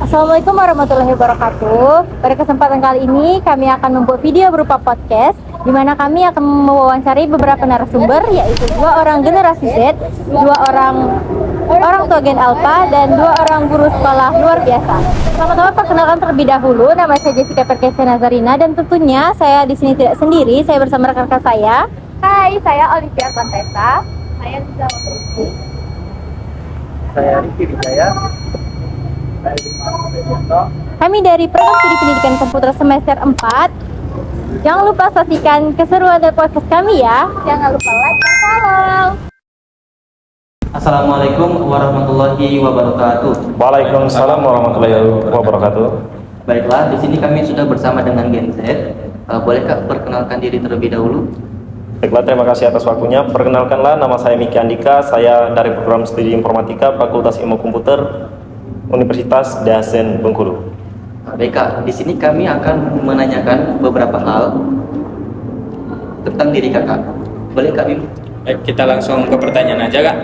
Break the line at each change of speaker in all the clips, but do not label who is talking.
Assalamualaikum warahmatullahi wabarakatuh. Pada kesempatan kali ini kami akan membuat video berupa podcast di mana kami akan mewawancari beberapa narasumber, yaitu 2 orang generasi Z, 2 orang tua Gen Alpha, dan 2 orang guru sekolah luar biasa. Pertama-tama perkenalkan terlebih dahulu, nama saya Jessica Perkesa Nazarina, dan tentunya saya di sini tidak sendiri, saya bersama rekan-rekan saya.
Hai, saya Olivia Contessa. Saya Liza Watrisi.
Saya Riki Wijaya.
Kami dari Program Studi Pendidikan Komputer semester 4. Jangan lupa saksikan keseruan dari podcast kami ya.
Jangan lupa like dan follow.
Assalamualaikum warahmatullahi wabarakatuh.
Waalaikumsalam warahmatullahi wabarakatuh.
Baiklah, di sini kami sudah bersama dengan Gen Z. Bolehkah perkenalkan diri terlebih dahulu?
Baiklah, terima kasih atas waktunya. Perkenalkanlah, nama saya Miki Andika. Saya dari Program Studi Informatika Fakultas Ilmu Komputer Universitas Dasen Bengkulu.
Baik Kak, di sini kami akan menanyakan beberapa hal tentang diri kakak. Boleh kami?
Baik, kita langsung ke pertanyaan aja Kak.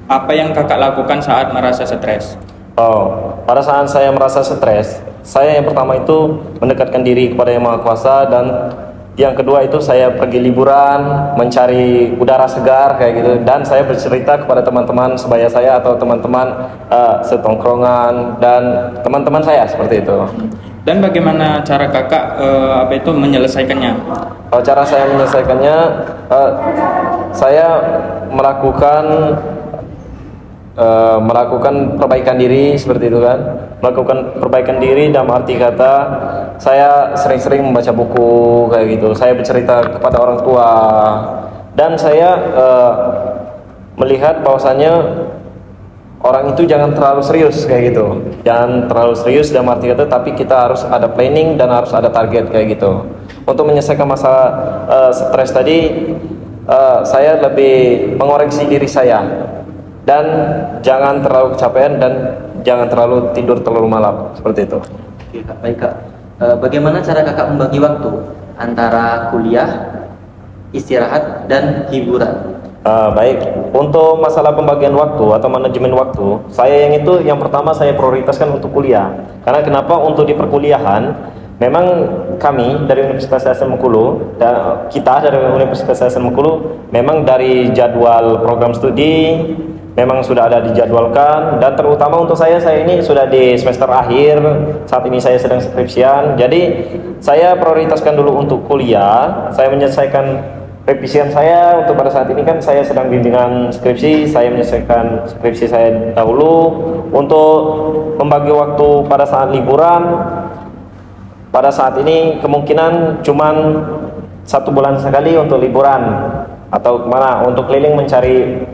Apa yang kakak lakukan saat merasa stres?
Pada saat saya merasa stres, saya yang pertama itu mendekatkan diri kepada Yang Maha Kuasa, dan yang kedua itu saya pergi liburan, mencari udara segar kayak gitu, dan saya bercerita kepada teman-teman sebaya saya atau teman-teman setongkrongan dan teman-teman saya seperti itu.
Dan bagaimana cara kakak menyelesaikannya?
Cara saya menyelesaikannya, saya melakukan perbaikan diri seperti itu kan. Melakukan perbaikan diri dalam arti kata saya sering-sering membaca buku kayak gitu. Saya bercerita kepada orang tua, dan saya melihat bahwasannya orang itu jangan terlalu serius kayak gitu. Jangan terlalu serius dalam arti kata, tapi kita harus ada planning dan harus ada target kayak gitu. Untuk menyelesaikan masalah stres tadi, saya lebih mengoreksi diri saya, dan jangan terlalu kecapean dan jangan terlalu tidur terlalu malam seperti itu.
Oke Kak, baik Kak. Bagaimana cara kakak membagi waktu antara kuliah, istirahat, dan hiburan?
Baik, untuk masalah pembagian waktu atau manajemen waktu, saya yang pertama saya prioritaskan untuk kuliah. Karena kenapa? Untuk di perkuliahan, memang kami dari Universitas Dasen Bengkulu, dan kita dari Universitas Dasen Bengkulu, memang dari jadwal program studi memang sudah ada dijadwalkan, dan terutama untuk saya ini sudah di semester akhir, saat ini saya sedang skripsian, jadi saya prioritaskan dulu untuk kuliah. Saya menyelesaikan revisian saya. Untuk pada saat ini kan saya sedang bimbingan skripsi, saya menyelesaikan skripsi saya dahulu. Untuk membagi waktu pada saat liburan, pada saat ini kemungkinan cuman 1 bulan sekali untuk liburan, atau kemana, untuk keliling mencari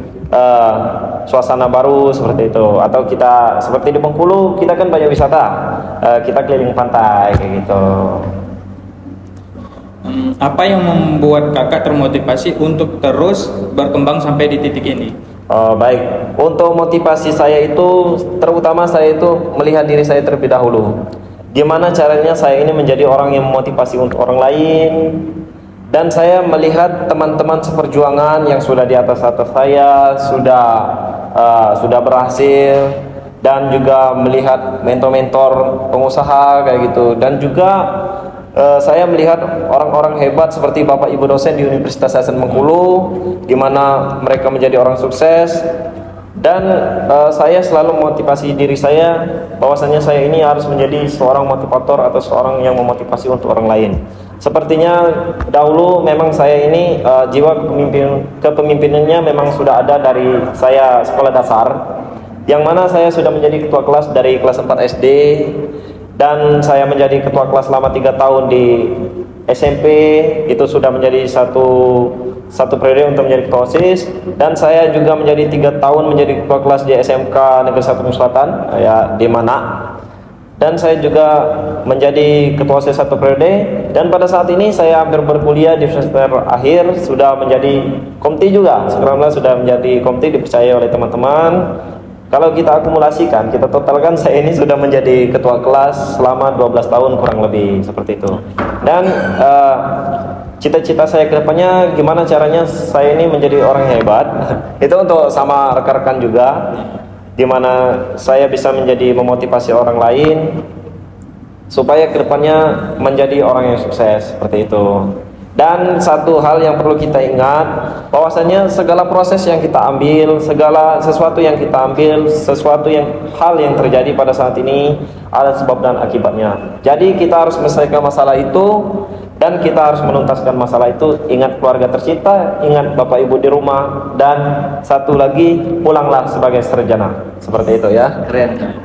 suasana baru seperti itu. Atau kita seperti di Bengkulu, kita kan banyak wisata, kita keliling pantai kayak gitu.
Apa yang membuat kakak termotivasi untuk terus berkembang sampai di titik ini?
Baik, untuk motivasi saya itu terutama saya itu melihat diri saya terlebih dahulu. Gimana caranya saya ini menjadi orang yang memotivasi untuk orang lain, dan saya melihat teman-teman seperjuangan yang sudah di atas saya sudah berhasil, dan juga melihat mentor-mentor pengusaha kayak gitu, dan juga saya melihat orang-orang hebat seperti Bapak Ibu dosen di Universitas Dasen Bengkulu, di mana mereka menjadi orang sukses. Dan saya selalu memotivasi diri saya bahwasanya saya ini harus menjadi seorang motivator atau seorang yang memotivasi untuk orang lain. Sepertinya dahulu memang saya ini jiwa kepemimpinannya memang sudah ada dari saya sekolah dasar, yang mana saya sudah menjadi ketua kelas dari kelas 4 SD, dan saya menjadi ketua kelas selama 3 tahun di SMP. Itu sudah menjadi satu periode untuk menjadi ketua OSIS, dan saya juga menjadi 3 tahun menjadi ketua kelas di SMK Negeri 1 Selatan ya di mana, dan saya juga menjadi ketua OSIS 1 periode. Dan pada saat ini saya hampir berkuliah di semester akhir, sudah menjadi komti juga. Sekarang sudah menjadi komti, dipercaya oleh teman-teman. Kalau kita akumulasikan, kita totalkan, saya ini sudah menjadi ketua kelas selama 12 tahun kurang lebih seperti itu. Dan cita-cita saya ke depannya gimana caranya saya ini menjadi orang yang hebat. Itu untuk sama rekan-rekan juga. di mana saya bisa menjadi memotivasi orang lain supaya kedepannya menjadi orang yang sukses seperti itu. Dan satu hal yang perlu kita ingat, bahwasanya segala proses yang kita ambil, segala sesuatu yang kita ambil, hal yang terjadi pada saat ini ada sebab dan akibatnya. Jadi kita harus menyelesaikan masalah itu dan kita harus menuntaskan masalah itu. Ingat keluarga tercinta, ingat bapak ibu di rumah, dan satu lagi, pulanglah sebagai sarjana. Seperti itu ya.
Keren.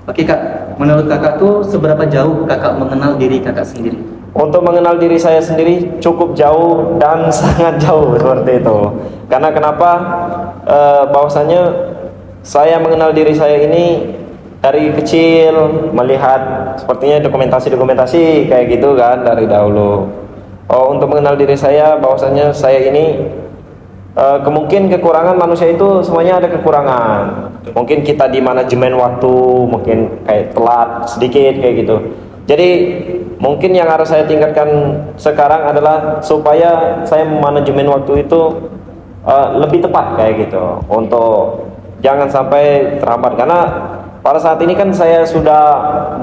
Oke kak, menurut kakak tuh seberapa jauh kakak mengenal diri kakak sendiri?
Untuk mengenal diri saya sendiri cukup jauh dan sangat jauh seperti itu. Karena kenapa? Bahwasanya saya mengenal diri saya ini dari kecil, melihat sepertinya dokumentasi kayak gitu kan dari dahulu. Untuk mengenal diri saya, bahwasanya saya ini kemungkinan kekurangan manusia itu semuanya ada kekurangan. Mungkin kita di manajemen waktu, mungkin kayak telat sedikit kayak gitu. Jadi mungkin yang harus saya tingkatkan sekarang adalah supaya saya manajemen waktu itu lebih tepat kayak gitu, untuk jangan sampai terhambat. Karena pada saat ini kan saya sudah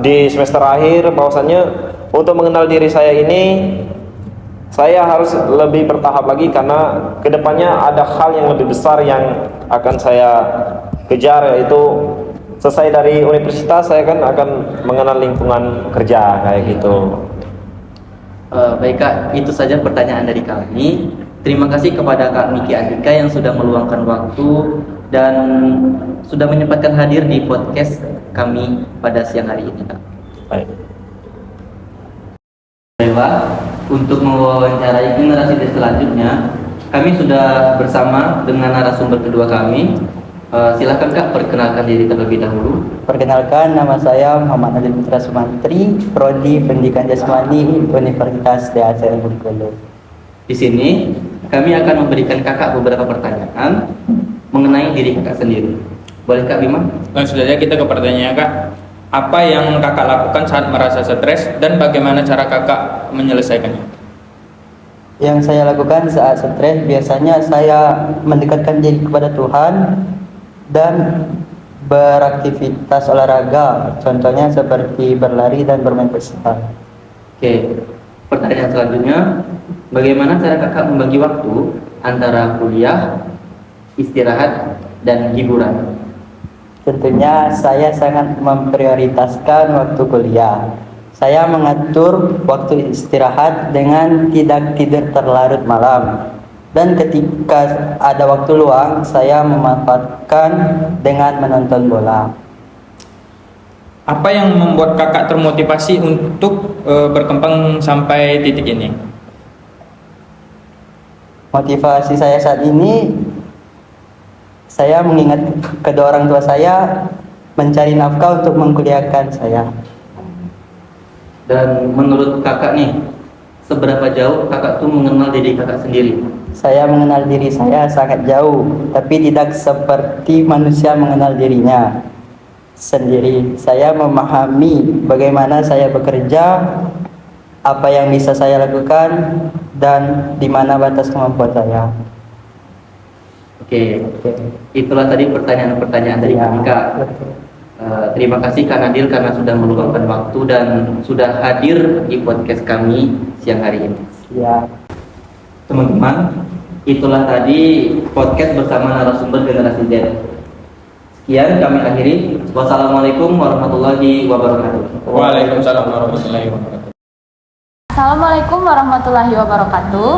di semester akhir, bahwasannya untuk mengenal diri saya ini saya harus lebih bertahap lagi, karena kedepannya ada hal yang lebih besar yang akan saya kejar, yaitu selesai dari universitas saya kan akan mengenal lingkungan kerja kayak gitu.
Baik kak, itu saja pertanyaan dari kami. Terima kasih kepada Kak Miki Andika yang sudah meluangkan waktu dan sudah menyempatkan hadir di podcast kami pada siang hari ini kak.
Baik.
Baiklah, untuk mewawancarai generasi selanjutnya, kami sudah bersama dengan narasumber kedua kami. Silakan kak, perkenalkan diri terlebih dahulu.
Perkenalkan, nama saya Muhammad Adil Putra Sumantri, Prodi Pendidikan Jasmani Universitas DASL Bengkulu.
Di sini kami akan memberikan kakak beberapa pertanyaan mengenai diri kakak sendiri. Boleh kak Bima?
Langsung saja kita ke pertanyaannya kak. Apa yang kakak lakukan saat merasa stres dan bagaimana cara kakak menyelesaikannya?
Yang saya lakukan saat stres, biasanya saya mendekatkan diri kepada Tuhan dan beraktivitas olahraga, contohnya seperti berlari dan bermain futsal.
Oke, pertanyaan selanjutnya, bagaimana cara kakak membagi waktu antara kuliah, istirahat, dan hiburan?
Tentunya saya sangat memprioritaskan waktu kuliah. Saya mengatur waktu istirahat dengan tidak tidur terlarut malam. Dan ketika ada waktu luang, saya memanfaatkan dengan menonton bola.
Apa yang membuat kakak termotivasi untuk berkembang sampai titik ini?
Motivasi saya saat ini, saya mengingat kedua orang tua saya mencari nafkah untuk mengkuliahkan saya.
Dan menurut kakak nih, seberapa jauh kakak tuh mengenal diri kakak sendiri?
Saya mengenal diri saya sangat jauh, tapi tidak seperti manusia mengenal dirinya sendiri. Saya memahami bagaimana saya bekerja, apa yang bisa saya lakukan, dan di mana batas kemampuan saya.
Oke, itulah tadi pertanyaan-pertanyaan dari kami kak. Terima kasih Kak Nadil karena sudah meluangkan waktu dan sudah hadir di podcast kami siang hari ini.
Ya.
Teman-teman, itulah tadi podcast bersama narasumber generasi Z. Sekian kami akhiri. Wassalamualaikum warahmatullahi wabarakatuh.
Waalaikumsalam warahmatullahi wabarakatuh.
Assalamualaikum warahmatullahi wabarakatuh.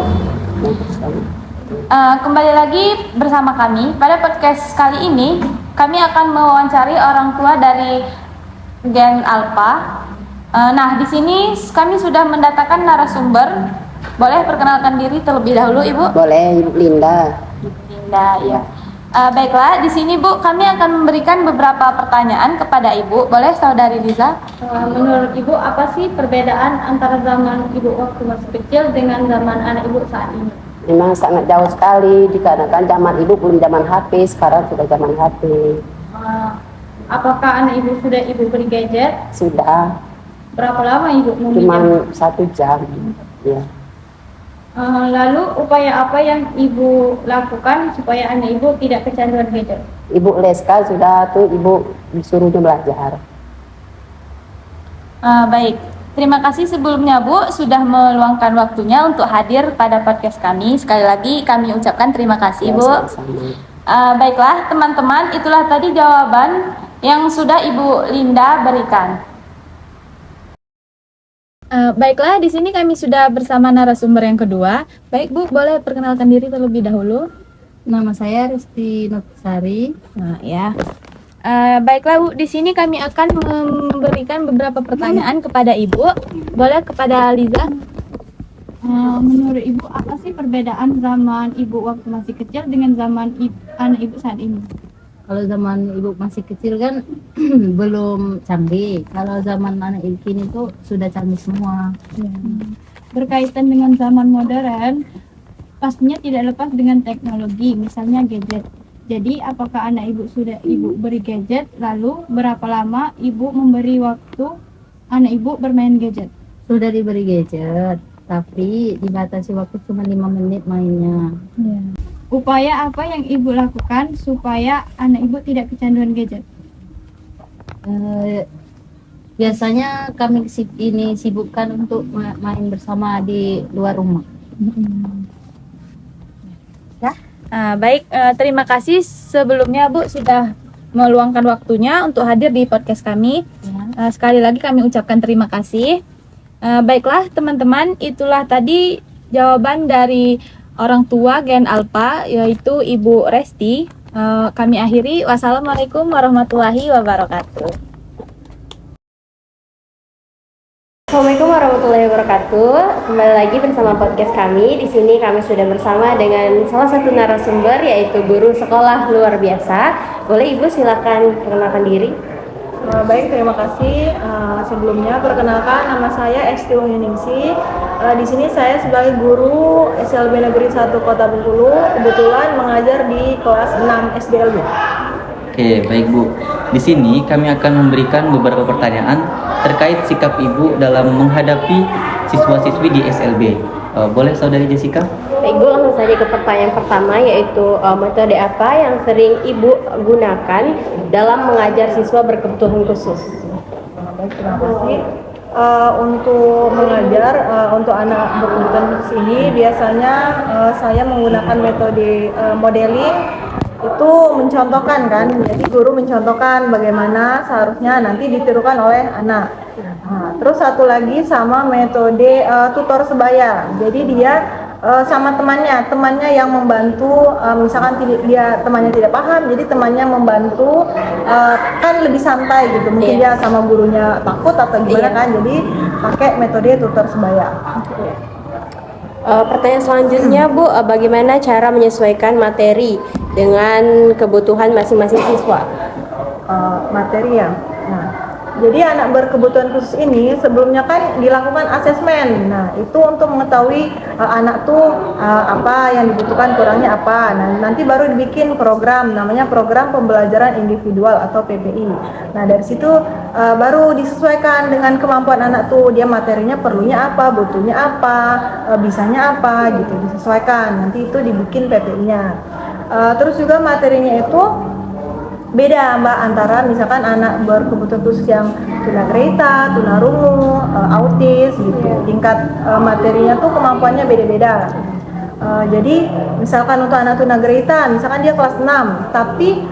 Kembali lagi bersama kami. Pada podcast kali ini, kami akan mewawancari orang tua dari Gen Alpha. Nah, di sini kami sudah mendatangkan narasumber. Boleh perkenalkan diri terlebih dahulu, Ibu?
Boleh, Ibu Linda.
Linda, ya. Baiklah, di sini Bu, kami akan memberikan beberapa pertanyaan kepada Ibu. Boleh, Saudari Liza? Menurut Ibu, apa sih perbedaan antara zaman Ibu waktu masih kecil dengan zaman anak Ibu saat ini?
Memang sangat jauh sekali, dikarenakan zaman Ibu belum zaman HP, sekarang sudah zaman HP.
Apakah anak Ibu sudah Ibu beri gadget?
Sudah,
Berapa lama Ibu
cuma
membelinya?
1 jam. Ya.
Lalu upaya apa yang ibu lakukan supaya anak ibu tidak kecanduan gadget?
Ibu leskan sudah tuh ibu disuruhnya belajar.
Baik, terima kasih sebelumnya Bu sudah meluangkan waktunya untuk hadir pada podcast kami. Sekali lagi kami ucapkan terima kasih Bu.
Sama-sama.
Baiklah teman-teman, itulah tadi jawaban yang sudah Ibu Linda berikan. Baiklah, di sini kami sudah bersama narasumber yang kedua. Baik Bu, boleh perkenalkan diri terlebih dahulu.
Nama saya Resti Notasari.
Nah, ya. Baiklah Bu, di sini kami akan memberikan beberapa pertanyaan kepada Ibu. Boleh kepada Liza? Menurut Ibu, apa sih perbedaan zaman Ibu waktu masih kecil dengan zaman anak Ibu saat ini?
Kalau zaman ibu masih kecil kan belum canggih. Kalau zaman anak ibu kini tuh sudah canggih semua.
Berkaitan dengan zaman modern, pastinya tidak lepas dengan teknologi, misalnya gadget. Jadi, apakah anak ibu sudah ibu beri gadget, lalu berapa lama ibu memberi waktu anak ibu bermain gadget?
Sudah diberi gadget, tapi dibatasi waktu cuma 5 menit mainnya.
Upaya apa yang ibu lakukan supaya anak ibu tidak kecanduan gadget?
Biasanya kami ini sibukkan untuk main bersama di luar rumah.
Baik, terima kasih sebelumnya Bu sudah meluangkan waktunya untuk hadir di podcast kami. Sekali lagi kami ucapkan terima kasih. Baiklah teman-teman, itulah tadi jawaban dari orang tua Gen Alpha, yaitu Ibu Resti. Kami akhiri. Wassalamualaikum warahmatullahi wabarakatuh.
Assalamualaikum warahmatullahi wabarakatuh. Kembali lagi bersama podcast kami. Di sini kami sudah bersama dengan salah satu narasumber, yaitu guru sekolah luar biasa. Boleh Ibu silakan perkenalkan diri.
Baik, terima kasih. Sebelumnya perkenalkan, nama saya Esti Wahyoningsi. Di sini saya sebagai guru SLB Negeri 1 Kota Bengkulu, kebetulan mengajar di kelas 6 SDLB.
Oke, baik Bu. Di sini kami akan memberikan beberapa pertanyaan terkait sikap Ibu dalam menghadapi siswa-siswi di SLB. Boleh Saudari Jessica?
Baik Bu, langsung saja ke pertanyaan pertama, yaitu metode apa yang sering Ibu gunakan dalam mengajar siswa berkebutuhan khusus?
Baik, terima kasih. Untuk mengajar untuk anak berkebutuhan khusus ini biasanya saya menggunakan metode modeling. Itu mencontohkan kan, jadi guru mencontohkan bagaimana seharusnya nanti ditirukan oleh anak. Terus satu lagi sama metode tutor sebaya, jadi dia sama temannya yang membantu, misalkan temannya tidak paham, jadi temannya membantu, kan lebih santai gitu, mungkin dia sama gurunya takut atau gimana kan, jadi pakai metode tutor sebaya.
Pertanyaan selanjutnya Bu, bagaimana cara menyesuaikan materi dengan kebutuhan masing-masing siswa?
Materi ya. Nah, jadi anak berkebutuhan khusus ini sebelumnya kan dilakukan asesmen. Nah, itu untuk mengetahui anak tuh apa yang dibutuhkan, kurangnya apa. Nah, nanti baru dibikin program, namanya program pembelajaran individual atau PPI. Nah, dari situ baru disesuaikan dengan kemampuan anak tuh, dia materinya perlunya apa, butuhnya apa, bisanya apa gitu, disesuaikan. Nanti itu dibikin PPI-nya. Terus juga materinya itu beda Mbak, antara misalkan anak berkebutuhan khusus yang tunagrahita, tunarungu, autis gitu. Tingkat materinya tuh kemampuannya beda-beda. Jadi misalkan untuk anak tunagrahita, misalkan dia kelas 6, tapi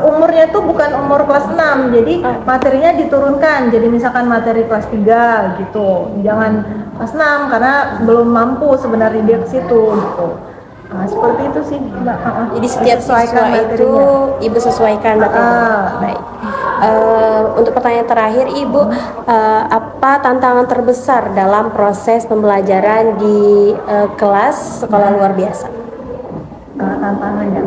umurnya tuh bukan umur kelas 6. Jadi materinya diturunkan. Jadi misalkan materi kelas 3 gitu. Jangan kelas 6 karena belum mampu sebenarnya dia ke situ gitu. Nah, seperti itu sih Mbak.
Jadi setiap siswa itu Ibu sesuaikan materinya. Baik. Untuk pertanyaan terakhir Ibu, apa tantangan terbesar dalam proses pembelajaran di kelas sekolah luar biasa?
Tantangannya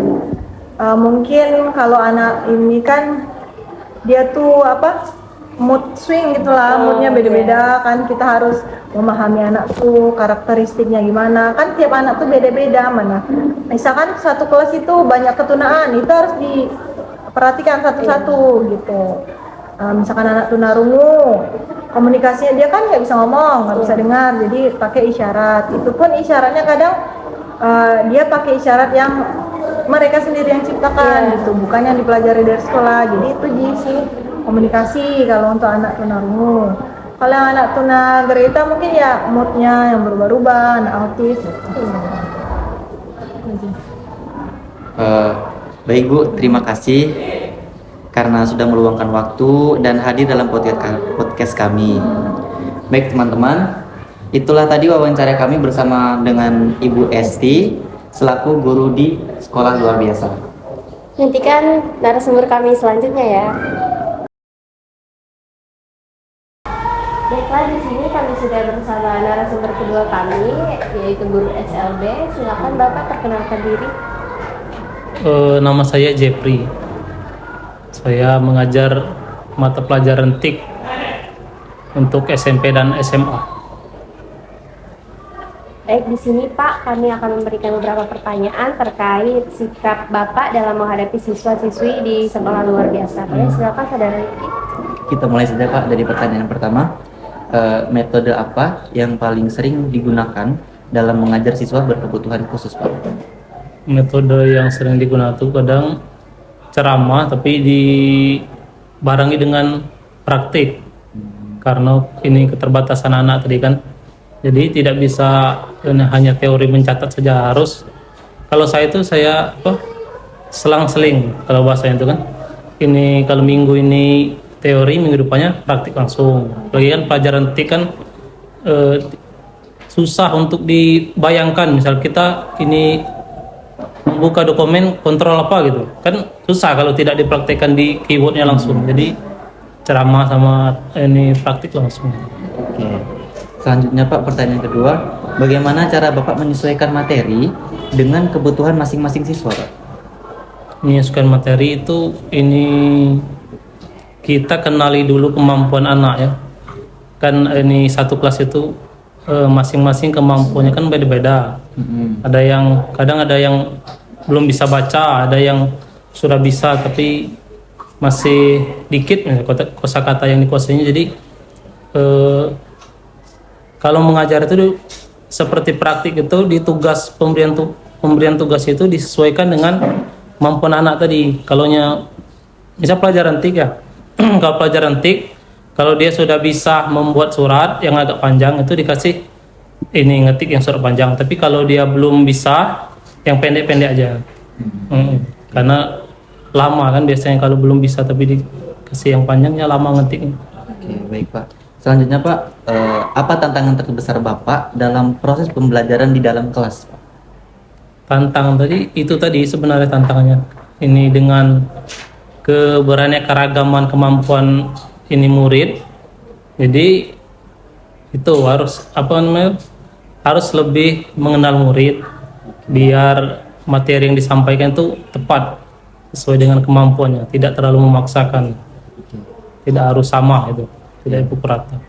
mungkin kalau anak ini kan dia tuh mood swing gitulah, moodnya beda-beda kan, kita harus memahami anak tuh karakteristiknya gimana, kan tiap anak tuh beda-beda. Mana misalkan satu kelas itu banyak ketunaan, itu harus diperhatikan satu-satu gitu. misalkan anak tunarungu, komunikasinya dia kan nggak bisa ngomong, nggak bisa dengar, jadi pakai isyarat. Itu pun isyaratnya kadang dia pakai isyarat yang mereka sendiri yang ciptakan gitu, bukan yang dipelajari dari sekolah. Jadi itu sih komunikasi kalau untuk anak tunarungu. Kalau yang anak tunagrahita mungkin ya moodnya yang berubah-ubah, anak autis gitu.
Baik Bu, terima kasih karena sudah meluangkan waktu dan hadir dalam podcast kami. Baik teman-teman, itulah tadi wawancara kami bersama dengan Ibu Esti selaku guru di sekolah luar biasa.
Nantikan narasumber kami selanjutnya ya. Baiklah, di sini kami sudah bersama narasumber kedua kami, yaitu guru SLB. Silakan Bapak perkenalkan diri.
Nama saya Jeffrey. Saya mengajar mata pelajaran TIK untuk SMP dan SMA.
Baik, di sini Pak, kami akan memberikan beberapa pertanyaan terkait sikap Bapak dalam menghadapi siswa-siswi di sekolah luar biasa. Silakan Saudara Riki.
Kita mulai saja Pak dari pertanyaan pertama. Metode apa yang paling sering digunakan dalam mengajar siswa berkebutuhan khusus Pak?
Metode yang sering digunakan itu kadang ceramah tapi dibarengi dengan praktik. Karena ini keterbatasan anak tadi kan. Jadi tidak bisa hanya teori mencatat saja, harus kalau saya selang-seling kalau bahasanya itu kan. Ini kalau minggu ini teori, minggu depannya praktik langsung. Lagi kan pelajaran TIK kan susah untuk dibayangkan. Misal kita ini membuka dokumen kontrol apa gitu, kan susah kalau tidak dipraktikkan di keyboardnya langsung. Jadi ceramah sama ini praktik langsung.
Oke. Selanjutnya Pak, pertanyaan kedua, bagaimana cara Bapak menyesuaikan materi dengan kebutuhan masing-masing siswa Pak?
Menyesuaikan materi itu ini kita kenali dulu kemampuan anak ya. Kan ini satu kelas itu masing-masing kemampuannya kan beda-beda. Ada yang kadang ada yang belum bisa baca, ada yang sudah bisa tapi masih dikit kosakata yang dikuasainya. Jadi kalau mengajar itu seperti praktik itu di tugas pemberian tugas itu disesuaikan dengan kemampuan anak tadi. Kalaunya misal pelajaran TIK ya. Kalau pelajaran TIK, kalau dia sudah bisa membuat surat yang agak panjang itu dikasih ini ngetik yang surat panjang. Tapi kalau dia belum bisa, yang pendek-pendek aja. Karena lama kan biasanya kalau belum bisa tapi dikasih yang panjangnya lama ngetiknya.
Oke, baik Pak. Selanjutnya Pak, apa tantangan terbesar Bapak dalam proses pembelajaran di dalam kelas Pak?
Tantangan tadi itu tadi sebenarnya tantangannya ini dengan keberaneka-ragaman kemampuan ini murid. Jadi itu harus harus lebih mengenal murid biar materi yang disampaikan itu tepat sesuai dengan kemampuannya, tidak terlalu memaksakan, tidak harus sama itu, tidak pukul rata.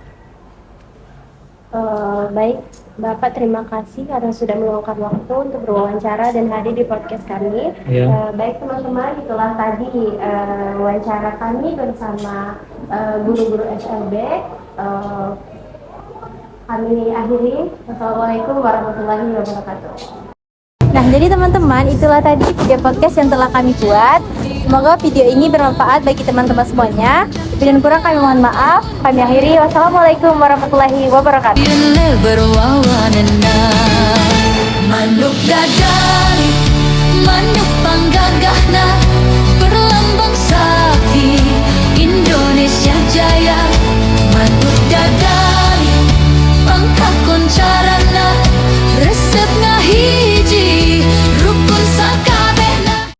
Baik, Bapak terima kasih karena sudah meluangkan waktu untuk berwawancara dan hadir di podcast kami. Baik teman-teman, itulah tadi wawancara kami bersama guru-guru SLB. Kami akhiri. Wassalamualaikum warahmatullahi wabarakatuh. Nah, jadi teman-teman, itulah tadi video podcast yang telah kami buat. Semoga video ini bermanfaat bagi teman-teman semuanya. Lebih dan kurang kami mohon maaf. Kami akhiri. Wassalamualaikum warahmatullahi wabarakatuh.
Manuk dadari, manuk panggagahna.